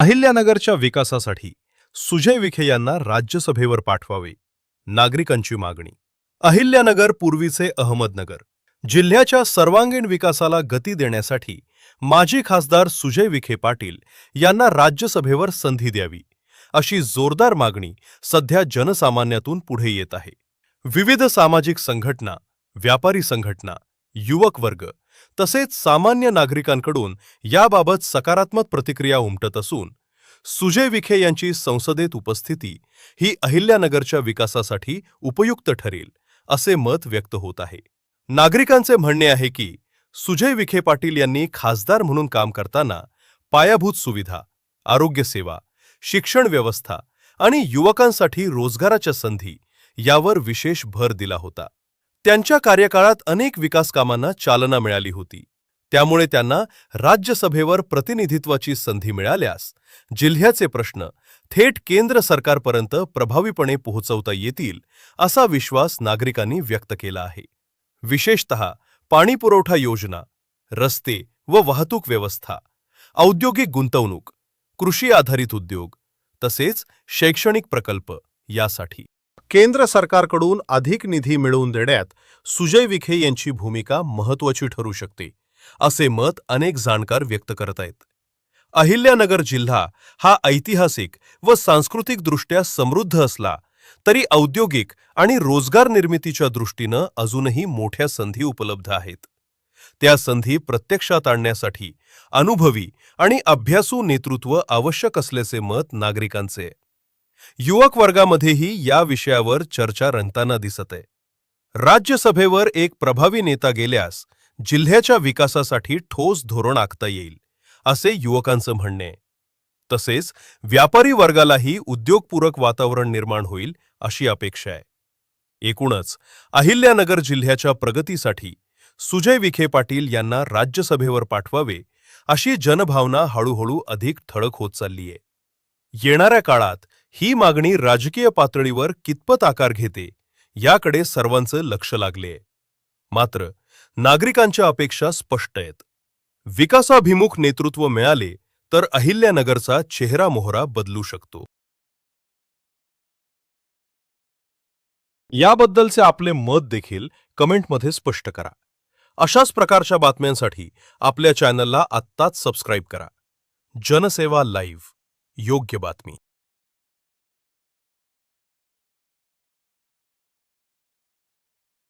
अहिल्यानगरच्या विकासासाठी सुजय विखे यांना राज्यसभेवर पाठवावे, नागरिकांची मागणी. अहिल्यानगर पूर्वीचे अहमदनगर. जिल्ह्याच्या सर्वांगीण विकासाला गती देण्यासाठी माजी खासदार सुजय विखे पाटील यांना राज्यसभेवर संधी द्यावी, अशी जोरदार मागणी सध्या जनसामान्यातून पुढे येत आहे. विविध सामाजिक संघटना, व्यापारी संघटना, युवक वर्ग तसेच सामान्य नागरिकांकडून याबाबत सकारात्मक प्रतिक्रिया उमटत असून सुजय विखे यांची संसदेत उपस्थिती ही अहिल्यानगरच्या विकासासाठी उपयुक्त ठरेल, असे मत व्यक्त होत आहे. नागरिकांचे म्हणणे आहे की सुजय विखे पाटील यांनी खासदार म्हणून काम करताना पायाभूत सुविधा, आरोग्य सेवा, शिक्षण व्यवस्था आणि युवकांसाठी रोजगाराच्या संधी यावर विशेष भर दिला होता. त्यांच्या कार्यकाळात अनेक विकास कामांना चालना मिळाली होती. त्यामुळे त्यांना राज्यसभेवर प्रतिनिधित्वाची संधी मिळाल्यास जिल्ह्याचे प्रश्न थेट केंद्र सरकारपर्यंत प्रभावीपणे पोहोचवता येतील, असा विश्वास नागरिकांनी व्यक्त केला आहे. विशेषतः पाणीपुरवठा योजना, रस्ते व वाहतूक व्यवस्था, औद्योगिक गुंतवणूक, कृषी आधारित उद्योग तसेच शैक्षणिक प्रकल्प यासाठी केंद्र सरकारकडून अधिक निधी मिळवून देण्यात सुजय विखे यांची भूमिका महत्त्वाची ठरू शकते, असे मत अनेक जाणकार व्यक्त करत आहेत. अहिल्यानगर जिल्हा हा ऐतिहासिक व सांस्कृतिकदृष्ट्या समृद्ध असला तरी औद्योगिक आणि रोजगार निर्मितीच्या दृष्टीनं अजूनही मोठ्या संधी उपलब्ध आहेत. त्या संधी प्रत्यक्षात आणण्यासाठी अनुभवी आणि अभ्यासू नेतृत्व आवश्यक असल्याचे मत नागरिकांचे. युवक वर्गामध्येही या विषयावर चर्चा रंगताना दिसत आहे. राज्यसभेवर एक प्रभावी नेता गेल्यास जिल्ह्याच्या विकासासाठी ठोस धोरण आखता येईल, असे युवकांचं म्हणणे आहे. तसेच व्यापारी वर्गालाही उद्योगपूरक वातावरण निर्माण होईल, अशी अपेक्षा आहे. एकूणच अहिल्यानगर जिल्ह्याच्या प्रगतीसाठी सुजय विखे पाटील यांना राज्यसभेवर पाठवावे, अशी जनभावना हळूहळू अधिक ठळक होत चालली आहे. येणाऱ्या काळात ही मागणी राजकीय पातळीवर कितपत आकार घेते, याकडे सर्वांचं लक्ष लागले आहे. मात्र नागरिकांच्या अपेक्षा स्पष्ट आहेत. विकासाभिमुख नेतृत्व मिळाले तर अहिल्यानगरचा चेहरा मोहरा बदलू शकतो. याबद्दलचे आपले मत देखील कमेंटमध्ये स्पष्ट करा. अशाच प्रकारच्या बातम्यांसाठी आपल्या चॅनलला आत्ताच सबस्क्राईब करा. जनसेवा लाईव्ह, योग्य बातमी.